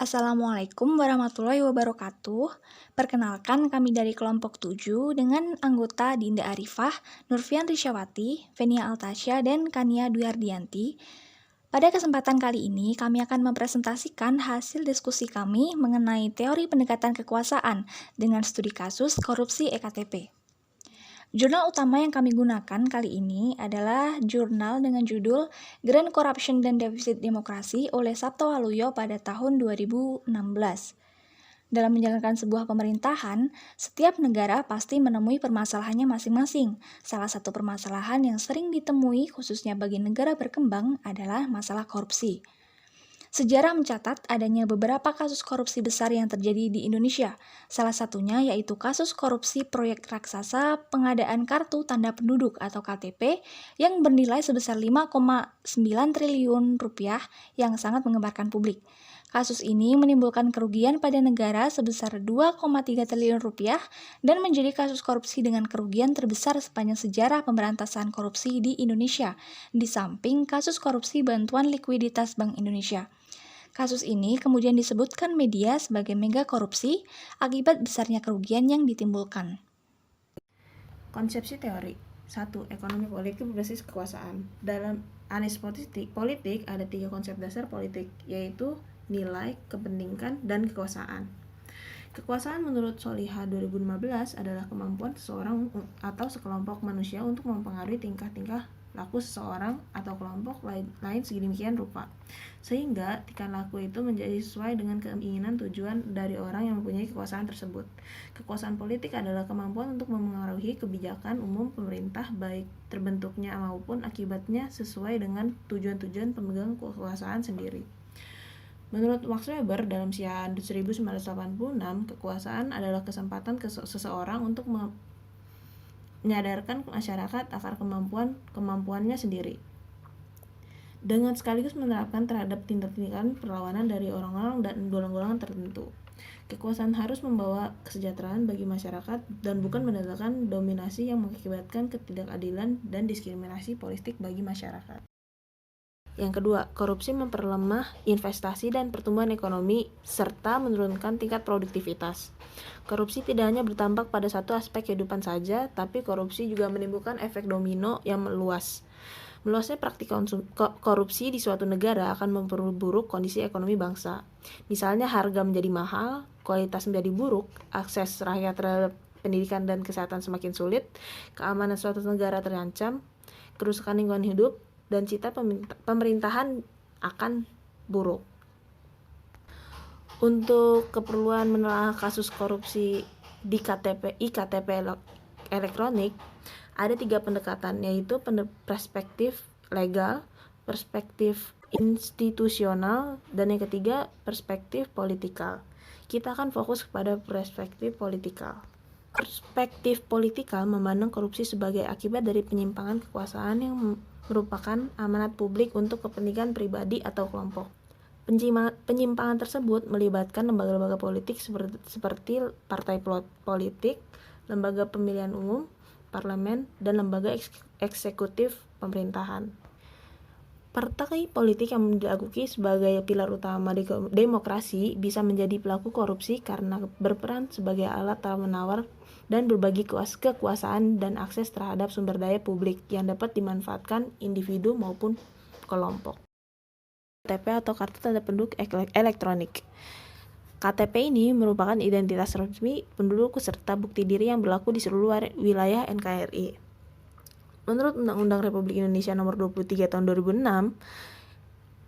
Assalamualaikum warahmatullahi wabarakatuh. Perkenalkan kami dari kelompok 7 dengan anggota Dinda Arifah, Nurfian Risyawati, Fenia Altasya, dan Kania Dwiardianti. Pada kesempatan kali ini, kami akan mempresentasikan hasil diskusi kami mengenai teori pendekatan kekuasaan dengan studi kasus korupsi EKTP. Jurnal utama yang kami gunakan kali ini adalah jurnal dengan judul Grand Corruption dan Defisit Demokrasi oleh Sabto Waluyo pada tahun 2016. Dalam menjalankan sebuah pemerintahan, setiap negara pasti menemui permasalahannya masing-masing. Salah satu permasalahan yang sering ditemui khususnya bagi negara berkembang adalah masalah korupsi. Sejarah mencatat adanya beberapa kasus korupsi besar yang terjadi di Indonesia. Salah satunya yaitu kasus korupsi proyek raksasa pengadaan kartu tanda penduduk atau KTP yang bernilai sebesar 5,9 triliun rupiah yang sangat menggemparkan publik. Kasus ini menimbulkan kerugian pada negara sebesar 2,3 triliun rupiah dan menjadi kasus korupsi dengan kerugian terbesar sepanjang sejarah pemberantasan korupsi di Indonesia, di samping kasus korupsi bantuan likuiditas Bank Indonesia. Kasus ini kemudian disebutkan media sebagai mega korupsi akibat besarnya kerugian yang ditimbulkan. Konsepsi teori 1. Ekonomi politik berbasis kekuasaan. Dalam analisis politik ada 3 konsep dasar politik, yaitu nilai, kepentingan, dan kekuasaan. Kekuasaan menurut Soliha 2015 adalah kemampuan seseorang atau sekelompok manusia untuk mempengaruhi tingkah laku seseorang atau kelompok lain sedemikian rupa, sehingga tingkah laku itu menjadi sesuai dengan keinginan tujuan dari orang yang mempunyai kekuasaan tersebut. Kekuasaan politik adalah kemampuan untuk memengaruhi kebijakan umum pemerintah, baik terbentuknya maupun akibatnya sesuai dengan tujuan-tujuan pemegang kekuasaan sendiri. Menurut Max Weber dalam Sian 1986, kekuasaan adalah kesempatan seseorang untuk menyadarkan masyarakat akan kemampuannya sendiri, dengan sekaligus menerapkan terhadap tindakan perlawanan dari orang-orang dan golongan tertentu. Kekuasaan harus membawa kesejahteraan bagi masyarakat dan bukan mendatangkan dominasi yang mengakibatkan ketidakadilan dan diskriminasi politik bagi masyarakat. Yang kedua, korupsi memperlemah investasi dan pertumbuhan ekonomi serta menurunkan tingkat produktivitas. Korupsi tidak hanya berdampak pada satu aspek kehidupan saja, tapi korupsi juga menimbulkan efek domino yang meluas. Meluasnya praktik korupsi di suatu negara akan memperburuk kondisi ekonomi bangsa. Misalnya harga menjadi mahal, kualitas menjadi buruk, akses rakyat terhadap pendidikan dan kesehatan semakin sulit, keamanan suatu negara terancam, kerusakan lingkungan hidup, dan cita pemerintahan akan buruk. Untuk keperluan menelaah kasus korupsi di iktp elektronik, ada 3 pendekatan, yaitu perspektif legal, perspektif institusional, dan yang ketiga perspektif politikal. Kita akan fokus kepada perspektif politikal. Perspektif politikal memandang korupsi sebagai akibat dari penyimpangan kekuasaan yang merupakan amanat publik untuk kepentingan pribadi atau kelompok. Penyimpangan tersebut melibatkan lembaga-lembaga politik seperti partai politik, lembaga pemilihan umum, parlemen, dan lembaga eksekutif pemerintahan. Partai politik yang diakui sebagai pilar utama demokrasi bisa menjadi pelaku korupsi karena berperan sebagai alat tawar-menawar dan berbagi kekuasaan dan akses terhadap sumber daya publik yang dapat dimanfaatkan individu maupun kelompok. KTP atau Kartu Tanda Penduduk Elektronik. KTP ini merupakan identitas resmi penduduk serta bukti diri yang berlaku di seluruh wilayah NKRI. Menurut Undang-Undang Republik Indonesia Nomor 23 Tahun 2006,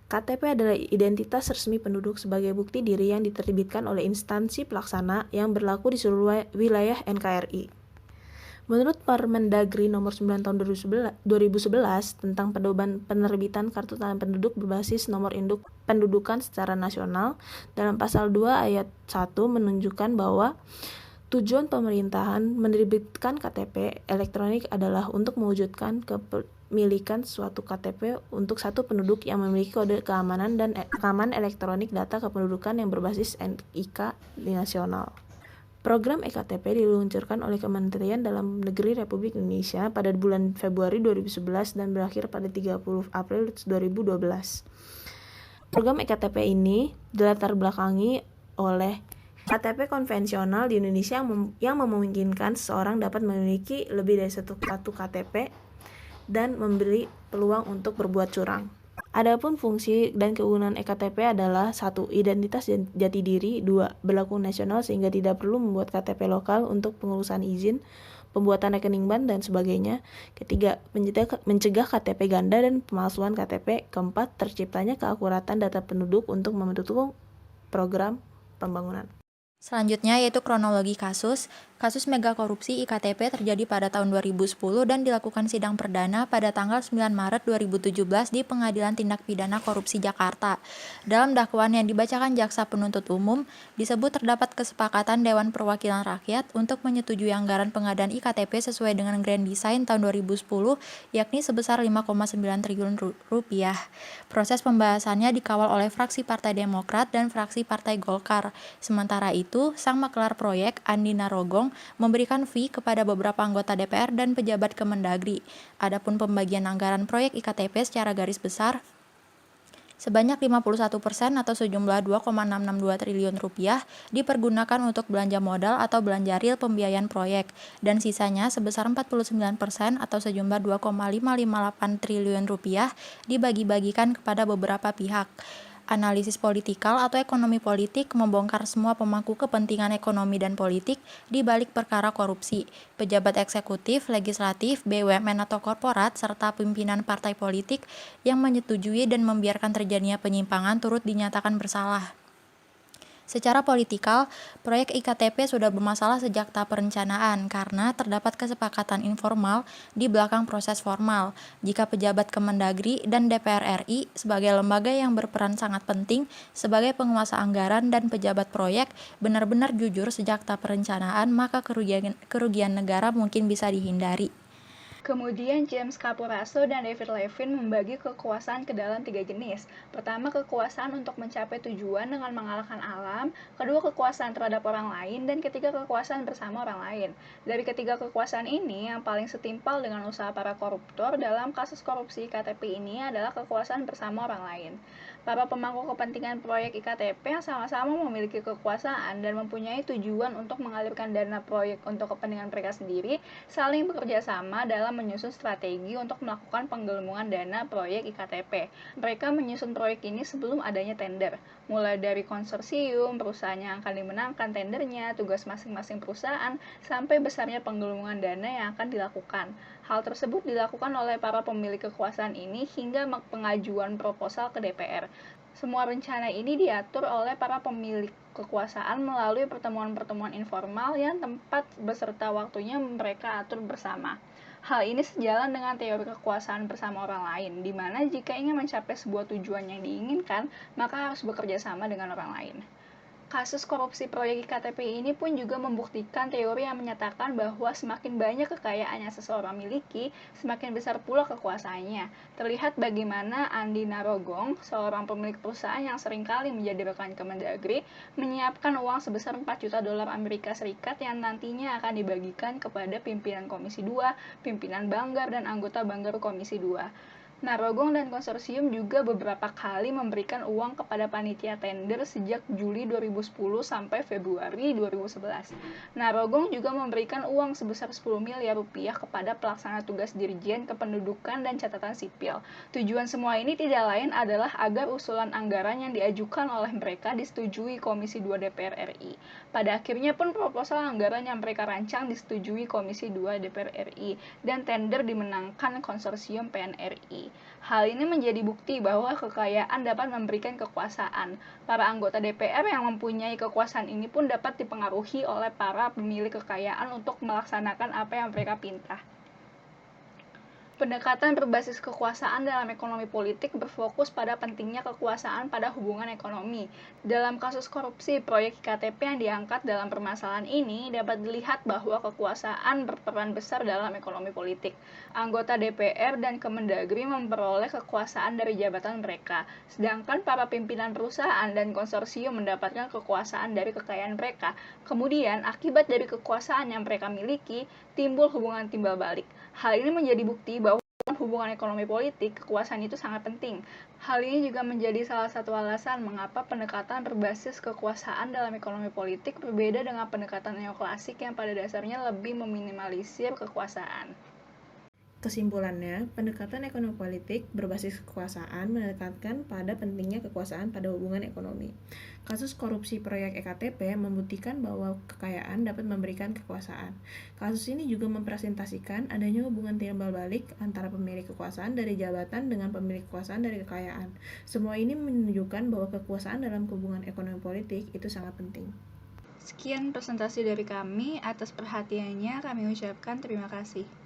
KTP adalah identitas resmi penduduk sebagai bukti diri yang diterbitkan oleh instansi pelaksana yang berlaku di seluruh wilayah NKRI. Menurut Permendagri Nomor 9 Tahun 2011 tentang penerbitan kartu tanda penduduk berbasis nomor induk pendudukan secara nasional, dalam pasal 2 ayat 1 menunjukkan bahwa tujuan pemerintahan menerbitkan KTP elektronik adalah untuk mewujudkan kepemilikan suatu KTP untuk satu penduduk yang memiliki kode keamanan dan rekaman elektronik data kependudukan yang berbasis NIK nasional. Program eKTP diluncurkan oleh Kementerian Dalam Negeri Republik Indonesia pada bulan Februari 2011 dan berakhir pada 30 April 2012. Program eKTP ini dilatar belakangi oleh KTP konvensional di Indonesia yang memungkinkan seseorang dapat memiliki lebih dari satu KTP dan memberi peluang untuk berbuat curang. Adapun fungsi dan kegunaan eKTP adalah 1. Identitas jati diri. 2. Berlaku nasional sehingga tidak perlu membuat KTP lokal untuk pengurusan izin, pembuatan rekening bank, dan sebagainya. Ketiga, mencegah KTP ganda dan pemalsuan KTP. Keempat, terciptanya keakuratan data penduduk untuk mendukung program pembangunan. Selanjutnya yaitu kronologi kasus. Kasus mega korupsi IKTP terjadi pada tahun 2010 dan dilakukan sidang perdana pada tanggal 9 Maret 2017 di Pengadilan Tindak Pidana Korupsi Jakarta. Dalam dakwaan yang dibacakan jaksa penuntut umum, disebut terdapat kesepakatan Dewan Perwakilan Rakyat untuk menyetujui anggaran pengadaan IKTP sesuai dengan Grand Design tahun 2010, yakni sebesar 5,9 triliun rupiah. Proses pembahasannya dikawal oleh fraksi Partai Demokrat dan fraksi Partai Golkar. Sementara itu, sang makelar proyek, Andi Narogong, memberikan fee kepada beberapa anggota DPR dan pejabat Kemendagri. Adapun pembagian anggaran proyek IKTP secara garis besar sebanyak 51% atau sejumlah 2,662 triliun rupiah dipergunakan untuk belanja modal atau belanja real pembiayaan proyek, dan sisanya sebesar 49% atau sejumlah 2,558 triliun rupiah dibagi-bagikan kepada beberapa pihak. Analisis politikal atau ekonomi politik membongkar semua pemangku kepentingan ekonomi dan politik di balik perkara korupsi, pejabat eksekutif, legislatif, BUMN atau korporat, serta pimpinan partai politik yang menyetujui dan membiarkan terjadinya penyimpangan turut dinyatakan bersalah. Secara politikal, proyek IKTP sudah bermasalah sejak tahap perencanaan karena terdapat kesepakatan informal di belakang proses formal. Jika pejabat Kemendagri dan DPR RI sebagai lembaga yang berperan sangat penting sebagai penguasa anggaran dan pejabat proyek benar-benar jujur sejak tahap perencanaan, maka kerugian negara mungkin bisa dihindari. Kemudian James Capurso dan David Levin membagi kekuasaan ke dalam 3 jenis. Pertama, kekuasaan untuk mencapai tujuan dengan mengalahkan alam. Kedua, kekuasaan terhadap orang lain. Dan ketiga, kekuasaan bersama orang lain. Dari ketiga kekuasaan ini, yang paling setimpal dengan usaha para koruptor dalam kasus korupsi IKTP ini adalah kekuasaan bersama orang lain. Para pemangku kepentingan proyek IKTP yang sama-sama memiliki kekuasaan dan mempunyai tujuan untuk mengalirkan dana proyek untuk kepentingan mereka sendiri, saling bekerja sama dalam menyusun strategi untuk melakukan penggelembungan dana proyek IKTP. Mereka menyusun proyek ini sebelum adanya tender, mulai dari konsorsium, perusahaan yang akan dimenangkan tendernya, tugas masing-masing perusahaan, sampai besarnya penggelembungan dana yang akan dilakukan. Hal tersebut dilakukan oleh para pemilik kekuasaan ini hingga pengajuan proposal ke DPR. Semua rencana ini diatur oleh para pemilik kekuasaan melalui pertemuan-pertemuan informal yang tempat beserta waktunya mereka atur bersama. Hal ini sejalan dengan teori kekuasaan bersama orang lain, di mana jika ingin mencapai sebuah tujuan yang diinginkan, maka harus bekerja sama dengan orang lain. Kasus korupsi proyek IKTP ini pun juga membuktikan teori yang menyatakan bahwa semakin banyak kekayaan yang seseorang miliki, semakin besar pula kekuasaannya. Terlihat bagaimana Andi Narogong, seorang pemilik perusahaan yang seringkali menjadi rekan Kemendagri, menyiapkan uang sebesar 4 juta dolar Amerika Serikat yang nantinya akan dibagikan kepada pimpinan Komisi 2, pimpinan Banggar, dan anggota Banggar Komisi 2. Narogong dan konsorsium juga beberapa kali memberikan uang kepada panitia tender sejak Juli 2010 sampai Februari 2011. Narogong juga memberikan uang sebesar 10 miliar rupiah kepada pelaksana tugas Dirjen Kependudukan dan Catatan Sipil. Tujuan semua ini tidak lain adalah agar usulan anggaran yang diajukan oleh mereka disetujui Komisi 2 DPR RI. Pada akhirnya pun proposal anggaran yang mereka rancang disetujui Komisi 2 DPR RI dan tender dimenangkan konsorsium PNRI. Hal ini menjadi bukti bahwa kekayaan dapat memberikan kekuasaan. Para anggota DPR yang mempunyai kekuasaan ini pun dapat dipengaruhi oleh para pemilik kekayaan untuk melaksanakan apa yang mereka pinta. Pendekatan berbasis kekuasaan dalam ekonomi politik berfokus pada pentingnya kekuasaan pada hubungan ekonomi. Dalam kasus korupsi proyek IKTP yang diangkat dalam permasalahan ini, dapat dilihat bahwa kekuasaan berperan besar dalam ekonomi politik. Anggota DPR dan Kemendagri memperoleh kekuasaan dari jabatan mereka, sedangkan para pimpinan perusahaan dan konsorsium mendapatkan kekuasaan dari kekayaan mereka. Kemudian, akibat dari kekuasaan yang mereka miliki, timbul hubungan timbal balik. Hal ini menjadi bukti bahwa Dalam hubungan ekonomi politik, kekuasaan itu sangat penting. Hal ini juga menjadi salah satu alasan mengapa pendekatan berbasis kekuasaan dalam ekonomi politik berbeda dengan pendekatan neoklasik yang pada dasarnya lebih meminimalisir kekuasaan. Kesimpulannya, pendekatan ekonomi politik berbasis kekuasaan menekankan pada pentingnya kekuasaan pada hubungan ekonomi. Kasus korupsi proyek EKTP membuktikan bahwa kekayaan dapat memberikan kekuasaan. Kasus ini juga mempresentasikan adanya hubungan timbal balik antara pemilik kekuasaan dari jabatan dengan pemilik kekuasaan dari kekayaan. Semua ini menunjukkan bahwa kekuasaan dalam hubungan ekonomi politik itu sangat penting. Sekian presentasi dari kami. Atas perhatiannya kami ucapkan terima kasih.